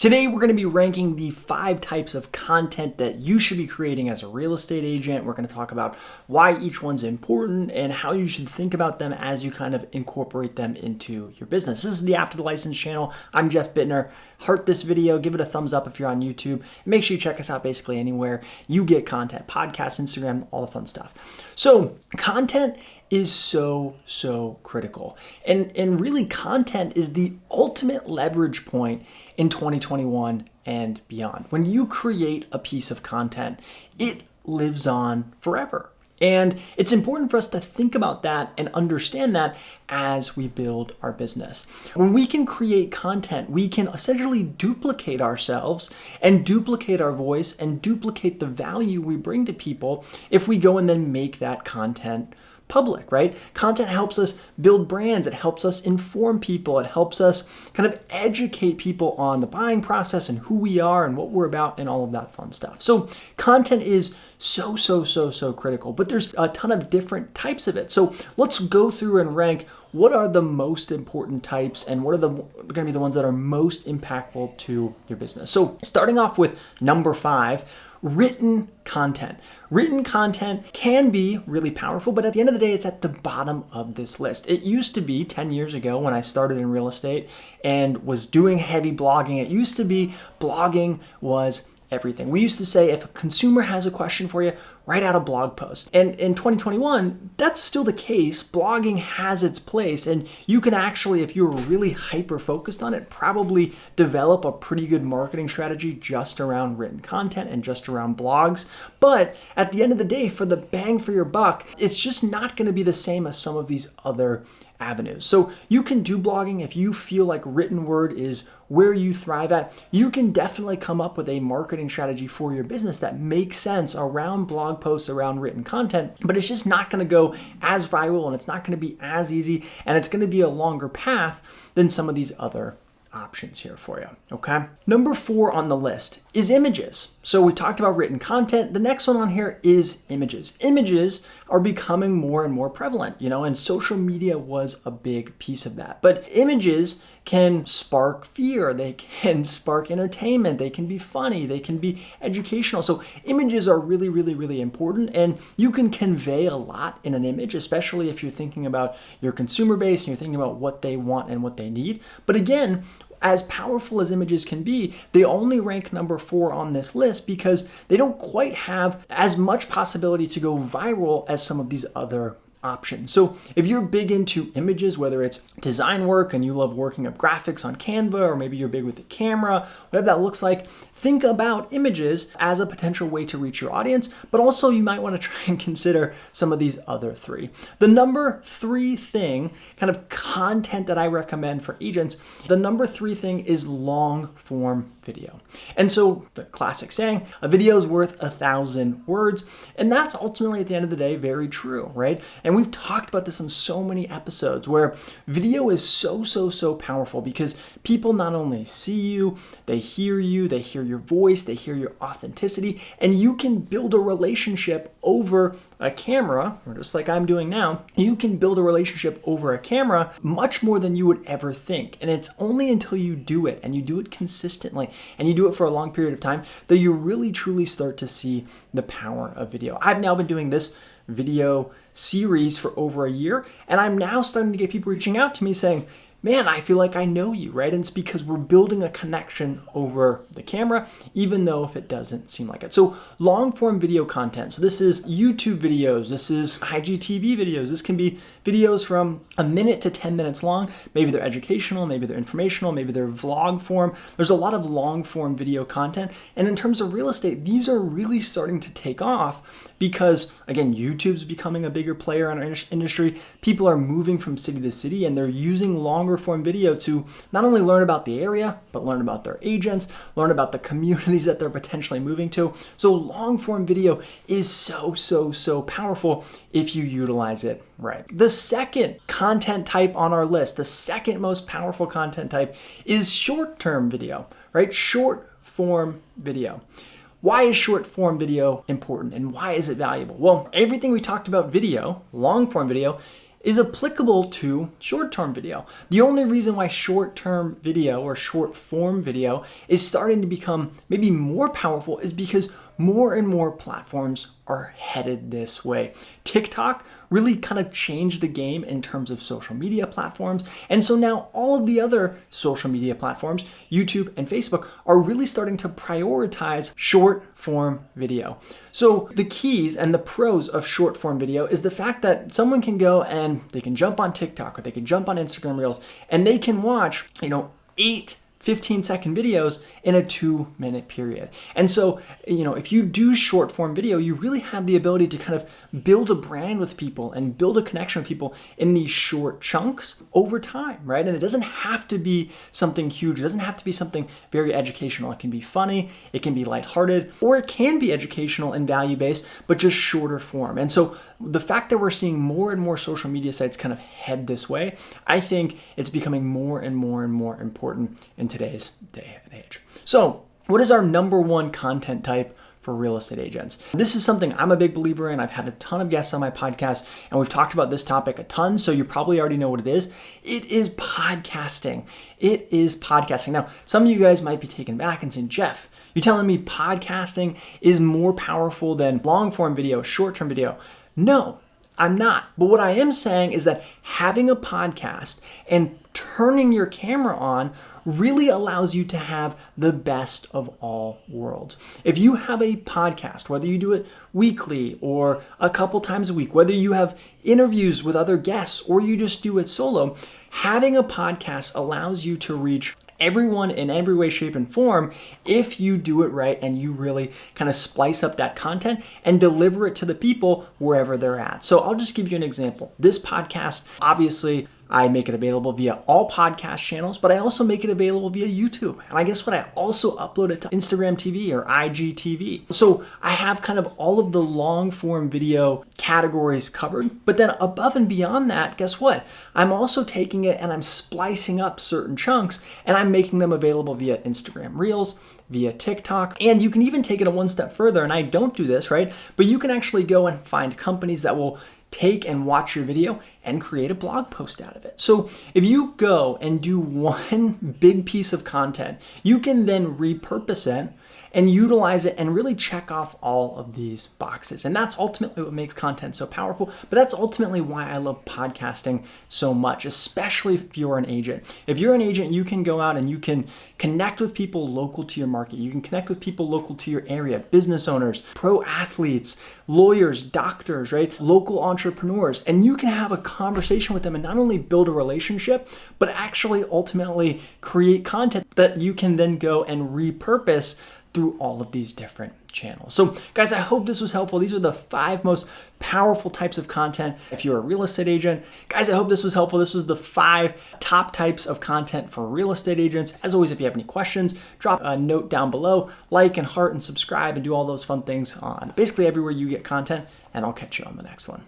Today, we're going to be ranking the 5 types of content that you should be creating as a real estate agent. We're going to talk about why each one's important and how you should think about them as you kind of incorporate them into your business. This is the After the License channel. I'm Jeff Bittner. Heart this video, give it a thumbs up if you're on YouTube, and make sure you check us out basically anywhere you get content, podcasts, Instagram, all the fun stuff. So content is so critical. And really content is the ultimate leverage point in 2021 and beyond. When you create a piece of content, it lives on forever. And it's important for us to think about that and understand that as we build our business. When we can create content, we can essentially duplicate ourselves and duplicate our voice and duplicate the value we bring to people if we go and then make that content public, right? Content helps us build brands. It helps us inform people. It helps us kind of educate people on the buying process and who we are and what we're about and all of that fun stuff. So content is so critical, but there's a ton of different types of it. So let's go through and rank what are the most important types and what are going to be the ones that are most impactful to your business. So starting off with number 5, written content. Written content can be really powerful, but at the end of the day, it's at the bottom of this list. It used to be 10 years ago when I started in real estate and was doing heavy blogging. It used to be blogging was everything. We used to say if a consumer has a question for you, write out a blog post. And in 2021, that's still the case. Blogging has its place, and you can actually, if you're really hyper focused on it, probably develop a pretty good marketing strategy just around written content and just around blogs. But at the end of the day, for the bang for your buck, it's just not going to be the same as some of these other avenues. So you can do blogging if you feel like written word is where you thrive at. You can definitely come up with a marketing strategy for your business that makes sense around blog posts, around written content, but it's just not going to go as viral and it's not going to be as easy and it's going to be a longer path than some of these other options here for you, okay? Number 4 on the list is images. So we talked about written content. The next one on here is images. Images are becoming more and more prevalent, and social media was a big piece of that. But images can spark fear, they can spark entertainment, they can be funny, they can be educational. So images are really important, and you can convey a lot in an image, especially if you're thinking about your consumer base and you're thinking about what they want and what they need. But again, as powerful as images can be, they only rank number 4 on this list because they don't quite have as much possibility to go viral as some of these other options. So if you're big into images, whether it's design work and you love working up graphics on Canva, or maybe you're big with the camera, whatever that looks like, think about images as a potential way to reach your audience, but also you might want to try and consider some of these other 3. The number 3 thing, kind of content that I recommend for agents, the number 3 thing is long form video. And so the classic saying, a video is worth 1,000 words. And that's ultimately at the end of the day, very true, right? And we've talked about this in so many episodes where video is so powerful because people not only see you, they hear your voice, they hear your authenticity, and you can build a relationship over a camera, or just like I'm doing now, you can build a relationship over a camera much more than you would ever think. And it's only until you do it, and you do it consistently, and you do it for a long period of time, that you really truly start to see the power of video. I've now been doing this video series for over a year, and I'm now starting to get people reaching out to me saying, man, I feel like I know you, right? And it's because we're building a connection over the camera, even though if it doesn't seem like it. So long form video content. So this is YouTube videos. This is IGTV videos. This can be videos from a minute to 10 minutes long. Maybe they're educational, maybe they're informational, maybe they're vlog form. There's a lot of long form video content. And in terms of real estate, these are really starting to take off because, again, YouTube's becoming a bigger player in our industry. People are moving from city to city and they're using longer form video to not only learn about the area, but learn about their agents, learn about the communities that they're potentially moving to. So long form video is so powerful if you utilize it right. The second content type on our list, the second most powerful content type is short-term video, right? Short form video. Why is short form video important and why is it valuable? Well, everything we talked about video, long form video, is applicable to short-term video. The only reason why short-term video or short-form video is starting to become maybe more powerful is because more and more platforms are headed this way. TikTok really kind of changed the game in terms of social media platforms. And so now all of the other social media platforms, YouTube and Facebook, are really starting to prioritize short form video. So the keys and the pros of short form video is the fact that someone can go and they can jump on TikTok or they can jump on Instagram Reels and they can watch, 8 15-second videos in a 2-minute period. And so, if you do short form video, you really have the ability to kind of build a brand with people and build a connection with people in these short chunks over time, right? And it doesn't have to be something huge. It doesn't have to be something very educational. It can be funny, it can be lighthearted, or it can be educational and value-based, but just shorter form. And so the fact that we're seeing more and more social media sites kind of head this way, I think it's becoming more and more and more important in today's day and age. So what is our number one content type for real estate agents? This is something I'm a big believer in. I've had a ton of guests on my podcast and we've talked about this topic a ton, so you probably already know what it is. It is podcasting. It is podcasting. Now, some of you guys might be taken back and saying, Jeff, you're telling me podcasting is more powerful than long form video, short term video? No, I'm not. But what I am saying is that having a podcast and turning your camera on really allows you to have the best of all worlds. If you have a podcast, whether you do it weekly or a couple times a week, whether you have interviews with other guests or you just do it solo, having a podcast allows you to reach everyone in every way, shape, and form if you do it right and you really kind of splice up that content and deliver it to the people wherever they're at. So I'll just give you an example. This podcast, obviously, I make it available via all podcast channels, but I also make it available via YouTube. And I guess what, I also upload it to Instagram TV or IGTV. So I have kind of all of the long form video categories covered, but then above and beyond that, guess what? I'm also taking it and I'm splicing up certain chunks and I'm making them available via Instagram Reels, via TikTok, and you can even take it a one step further, and I don't do this, right? But you can actually go and find companies that will take and watch your video and create a blog post out of it. So if you go and do one big piece of content, you can then repurpose it and utilize it and really check off all of these boxes. And that's ultimately what makes content so powerful, but that's ultimately why I love podcasting so much, especially if you're an agent. If you're an agent, you can go out and you can connect with people local to your market. You can connect with people local to your area, business owners, pro athletes, lawyers, doctors, right? Local entrepreneurs. And you can have a conversation with them and not only build a relationship, but actually ultimately create content that you can then go and repurpose through all of these different channels. So guys, I hope this was helpful. These are the 5 most powerful types of content if you're a real estate agent. Guys, I hope this was helpful. This was the 5 top types of content for real estate agents. As always, if you have any questions, drop a note down below, like and heart and subscribe and do all those fun things on basically everywhere you get content, and I'll catch you on the next one.